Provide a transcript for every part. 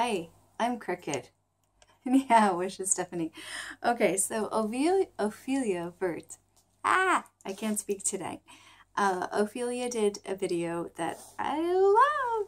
Hi, I'm Cricket. Yeah, which is Stephanie. Okay, so Ophelia Vert. I can't speak today. Ophelia did a video that I love.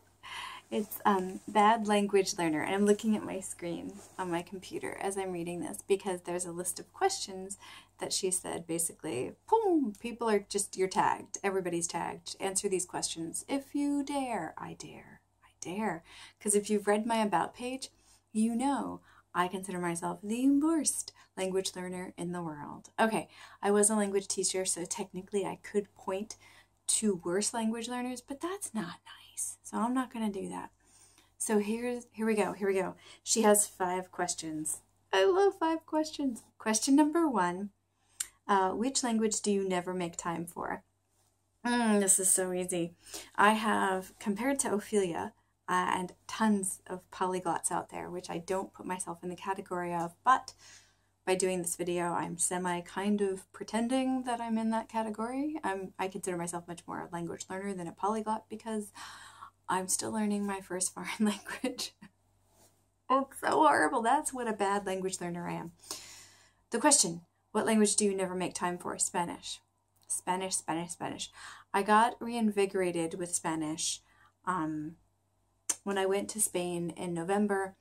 It's Bad Language Learner, and I'm looking at my screen on my computer as I'm reading this because there's a list of questions that she said basically, boom, people are just, you're tagged, everybody's tagged. Answer these questions if you dare. I dare. I dare. Because if you've read my About page, you know I consider myself the worst language learner in the world. Okay, I was a language teacher, so technically I could point to worse language learners, but that's not nice. So I'm not going to do that. So here we go. She has 5 questions. I love 5 questions. Question number 1, which language do you never make time for? This is so easy. I have, compared to Ophelia, and tons of polyglots out there, which I don't put myself in the category of, but by doing this video, I'm kind of pretending that I'm in that category. I consider myself much more a language learner than a polyglot because I'm still learning my first foreign language. Oh, so horrible. That's what a bad language learner I am. The question, what language do you never make time for? Spanish. Spanish. I got reinvigorated with Spanish when I went to Spain in November.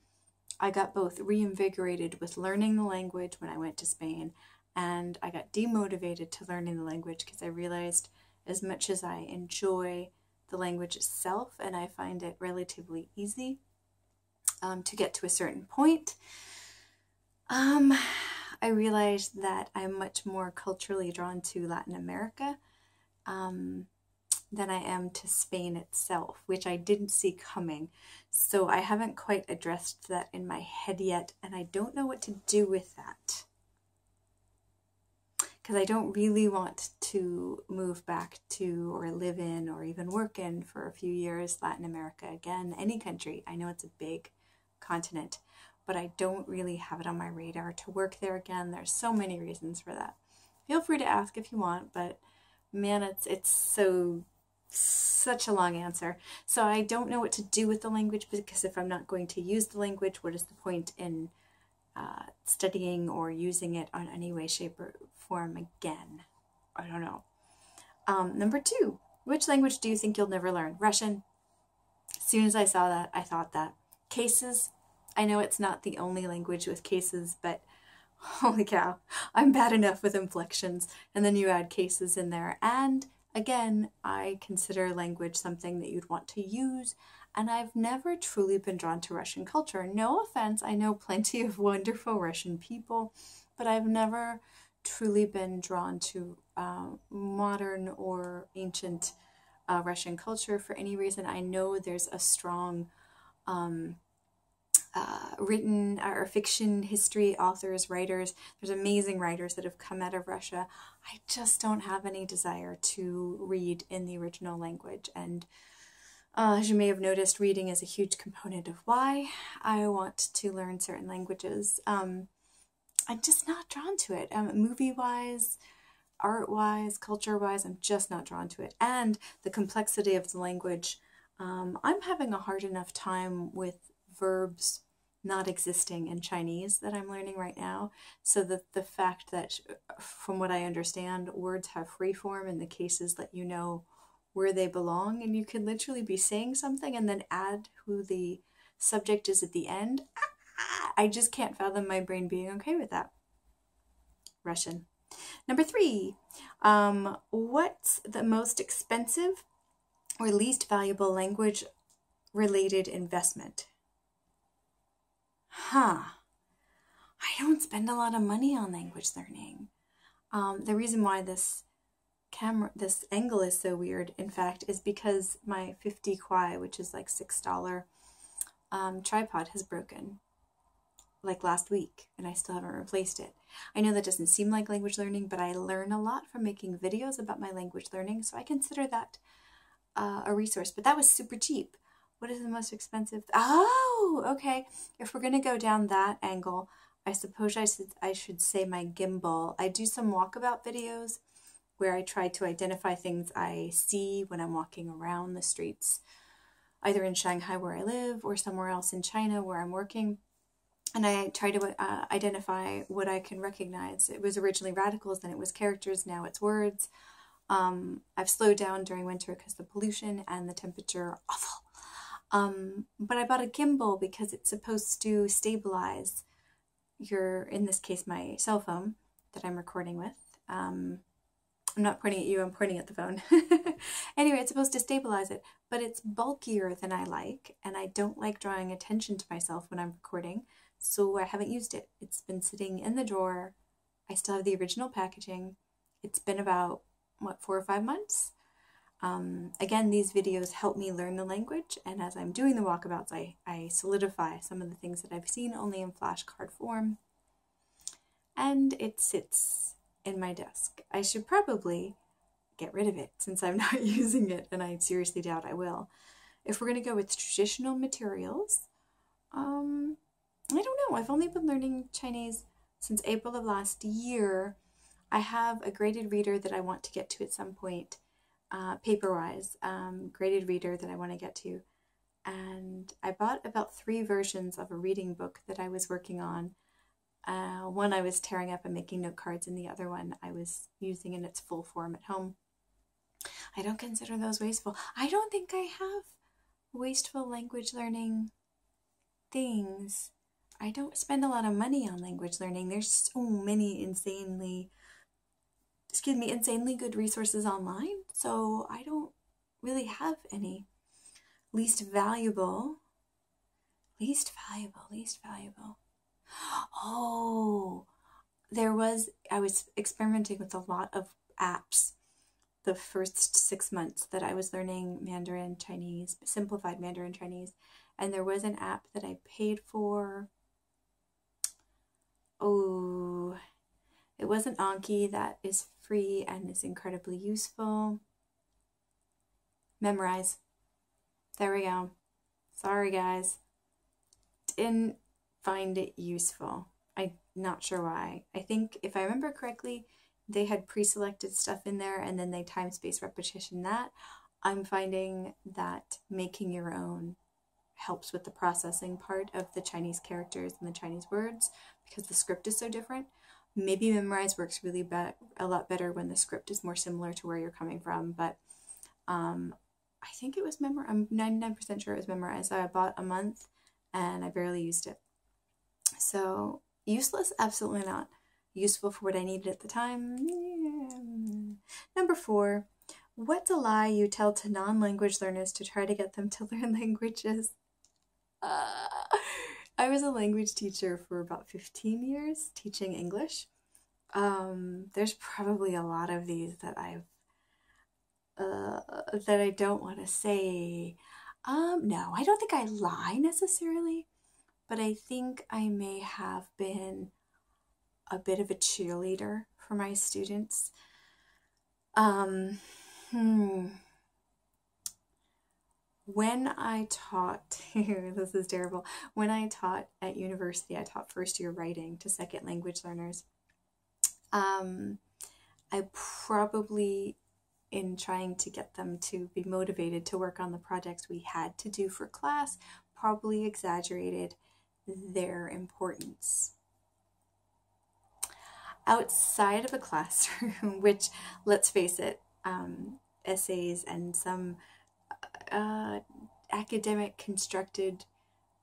I got both reinvigorated with learning the language when I went to Spain, and I got demotivated to learning the language because I realized as much as I enjoy the language itself and I find it relatively easy to get to a certain point, I realized that I'm much more culturally drawn to Latin America than I am to Spain itself, which I didn't see coming. So I haven't quite addressed that in my head yet, and I don't know what to do with that. Because I don't really want to move back to or live in or even work in for a few years Latin America again, any country. I know it's a big continent, but I don't really have it on my radar to work there again. There's so many reasons for that. Feel free to ask if you want, but man, it's such a long answer. So I don't know what to do with the language, because if I'm not going to use the language, what is the point in studying or using it on any way, shape, or form again? I don't know. Number 2, which language do you think you'll never learn? Russian. As soon as I saw that, I thought that. Cases. I know it's not the only language with cases, but holy cow, I'm bad enough with inflections, and then you add cases in there, and again, I consider language something that you'd want to use, and I've never truly been drawn to Russian culture. No offense, I know plenty of wonderful Russian people, but I've never truly been drawn to modern or ancient Russian culture for any reason. I know there's a strong written or fiction history, authors, writers. There's amazing writers that have come out of Russia. I just don't have any desire to read in the original language. And as you may have noticed, reading is a huge component of why I want to learn certain languages. I'm just not drawn to it. Movie-wise, art-wise, culture-wise, I'm just not drawn to it. And the complexity of the language, I'm having a hard enough time with verbs not existing in Chinese that I'm learning right now. So that the fact that, from what I understand, words have free form and the cases let you know where they belong, and you can literally be saying something and then add who the subject is at the end. I just can't fathom my brain being okay with that. Russian. Number 3, what's the most expensive or least valuable language related investment? I don't spend a lot of money on language learning. The reason why this angle is so weird, in fact, is because my 50 kwai, which is like $6 tripod, has broken like last week, and I still haven't replaced it. I know that doesn't seem like language learning, but I learn a lot from making videos about my language learning, so I consider that a resource. But that was super cheap. What is the most expensive? Oh, okay. If we're going to go down that angle, I suppose I should say my gimbal. I do some walkabout videos where I try to identify things I see when I'm walking around the streets either in Shanghai where I live or somewhere else in China where I'm working. And I try to identify what I can recognize. It was originally radicals, then it was characters, now it's words. I've slowed down during winter because the pollution and the temperature are awful. But I bought a gimbal because it's supposed to stabilize in this case, my cell phone that I'm recording with. I'm not pointing at you, I'm pointing at the phone. Anyway, it's supposed to stabilize it, but it's bulkier than I like, and I don't like drawing attention to myself when I'm recording, so I haven't used it. It's been sitting in the drawer. I still have the original packaging. It's been about, 4 or 5 months? Again, these videos help me learn the language, and as I'm doing the walkabouts, I solidify some of the things that I've seen only in flashcard form, and it sits in my desk. I should probably get rid of it since I'm not using it, and I seriously doubt I will. If we're going to go with traditional materials, I don't know. I've only been learning Chinese since April of last year. I have a graded reader that I want to get to at some point. Paper-wise, graded reader that I want to get to. And I bought about 3 versions of a reading book that I was working on. One I was tearing up and making note cards, and the other one I was using in its full form at home. I don't consider those wasteful. I don't think I have wasteful language learning things. I don't spend a lot of money on language learning. There's so many insanely good resources online, so I don't really have any. Least valuable. Oh, I was experimenting with a lot of apps the first 6 months that I was learning Mandarin Chinese, simplified Mandarin Chinese, and there was an app that I paid for. Oh, it wasn't Anki, that is free and is incredibly useful. Memrise. There we go. Sorry, guys. Didn't find it useful. I'm not sure why. I think, if I remember correctly, they had pre-selected stuff in there and then they time-space repetition that. I'm finding that making your own helps with the processing part of the Chinese characters and the Chinese words because the script is so different. Maybe Memrise works really a lot better when the script is more similar to where you're coming from, but I think it was I'm 99% sure it was Memrise. I bought a month and I barely used it. So useless? Absolutely not. Useful for what I needed at the time? Yeah. Number 4, what's a lie you tell to non-language learners to try to get them to learn languages? I was a language teacher for about 15 years, teaching English. There's probably a lot of these that that I don't want to say. No, I don't think I lie necessarily, but I think I may have been a bit of a cheerleader for my students. When I taught, this is terrible, when I taught at university, I taught first year writing to second language learners. I probably, in trying to get them to be motivated to work on the projects we had to do for class, probably exaggerated their importance. Outside of a classroom, which, let's face it, essays and some academic constructed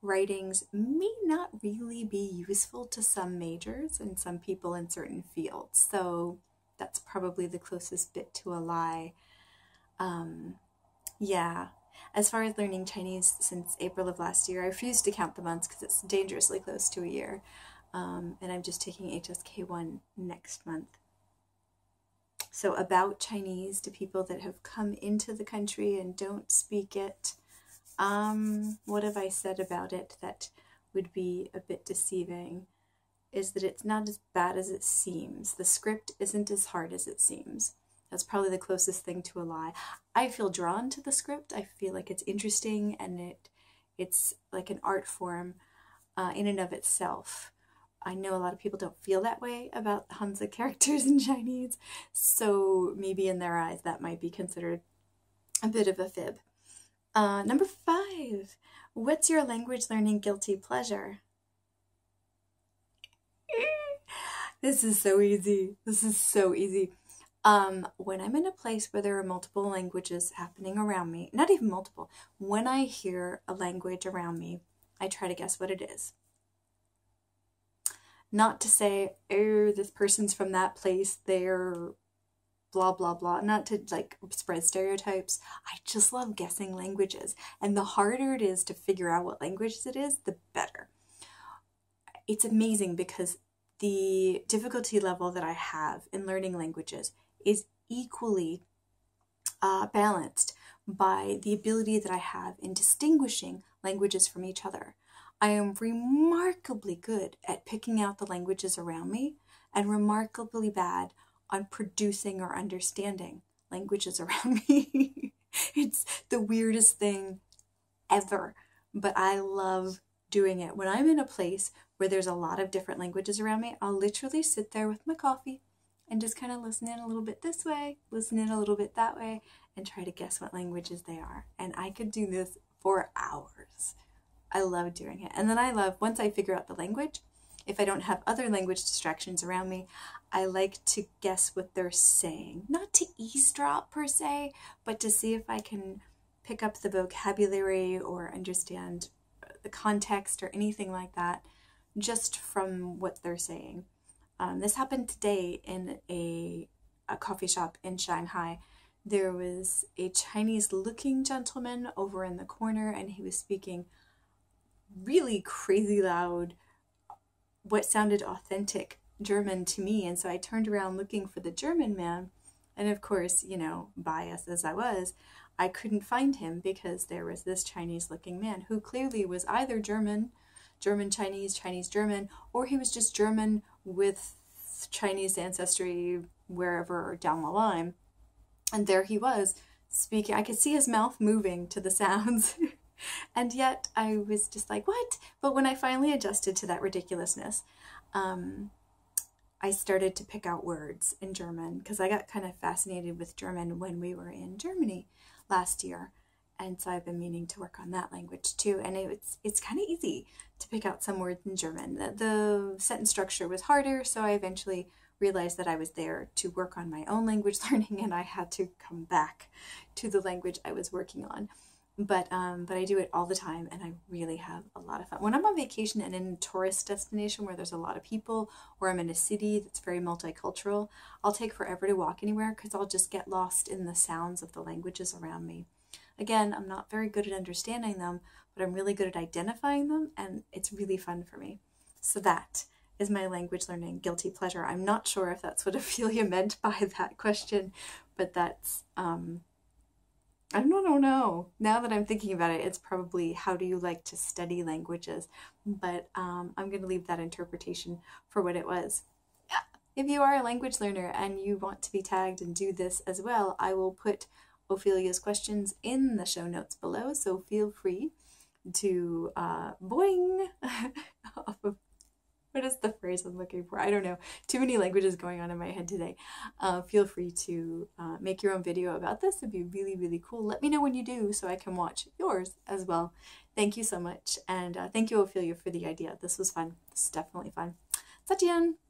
writings may not really be useful to some majors and some people in certain fields. So that's probably the closest bit to a lie. Yeah. As far as learning Chinese since April of last year, I refuse to count the months because it's dangerously close to a year. And I'm just taking HSK1 next month. So about Chinese to people that have come into the country and don't speak it, what have I said about it that would be a bit deceiving is that it's not as bad as it seems. The script isn't as hard as it seems. That's probably the closest thing to a lie. I feel drawn to the script. I feel like it's interesting and it's like an art form in and of itself. I know a lot of people don't feel that way about hanzi characters in Chinese, so maybe in their eyes that might be considered a bit of a fib. Number 5. What's your language learning guilty pleasure? This is so easy. This is so easy. When I'm in a place where there are multiple languages happening around me, not even multiple, when I hear a language around me, I try to guess what it is. Not to say, oh, this person's from that place, they're blah, blah, blah. Not to like spread stereotypes. I just love guessing languages. And the harder it is to figure out what language it is, the better. It's amazing because the difficulty level that I have in learning languages is equally balanced by the ability that I have in distinguishing languages from each other. I am remarkably good at picking out the languages around me and remarkably bad on producing or understanding languages around me. It's the weirdest thing ever, but I love doing it. When I'm in a place where there's a lot of different languages around me, I'll literally sit there with my coffee and just kind of listen in a little bit this way, listen in a little bit that way, and try to guess what languages they are. And I could do this for hours. I love doing it. And then I love, once I figure out the language, if I don't have other language distractions around me, I like to guess what they're saying. Not to eavesdrop per se, but to see if I can pick up the vocabulary or understand the context or anything like that just from what they're saying. This happened today in a coffee shop in Shanghai. There was a Chinese-looking gentleman over in the corner, and he was speaking really crazy loud, what sounded authentic German to me. And so I turned around looking for the German man. And of course, you know, biased as I was, I couldn't find him because there was this Chinese-looking man who clearly was either German, Chinese, Chinese, German, or he was just German with Chinese ancestry wherever down the line. And there he was speaking. I could see his mouth moving to the sounds. And yet I was just like, what? But when I finally adjusted to that ridiculousness, I started to pick out words in German because I got kind of fascinated with German when we were in Germany last year. And so I've been meaning to work on that language too. And it's kind of easy to pick out some words in German. The sentence structure was harder, so I eventually realized that I was there to work on my own language learning, and I had to come back to the language I was working on. But I do it all the time, and I really have a lot of fun. When I'm on vacation and in a tourist destination where there's a lot of people, or I'm in a city that's very multicultural, I'll take forever to walk anywhere because I'll just get lost in the sounds of the languages around me. Again, I'm not very good at understanding them, but I'm really good at identifying them, and it's really fun for me. So that is my language learning guilty pleasure. I'm not sure if that's what Ophelia meant by that question, but that's, I don't know. Now that I'm thinking about it, it's probably how do you like to study languages? But I'm going to leave that interpretation for what it was. If you are a language learner and you want to be tagged and do this as well, I will put Ophelia's questions in the show notes below, so feel free to boing off of, what is the phrase I'm looking for? I don't know. Too many languages going on in my head today. Feel free to make your own video about this. It'd be really, really cool. Let me know when you do so I can watch yours as well. Thank you so much. And thank you, Ophelia, for the idea. This was fun. This is definitely fun. 再见!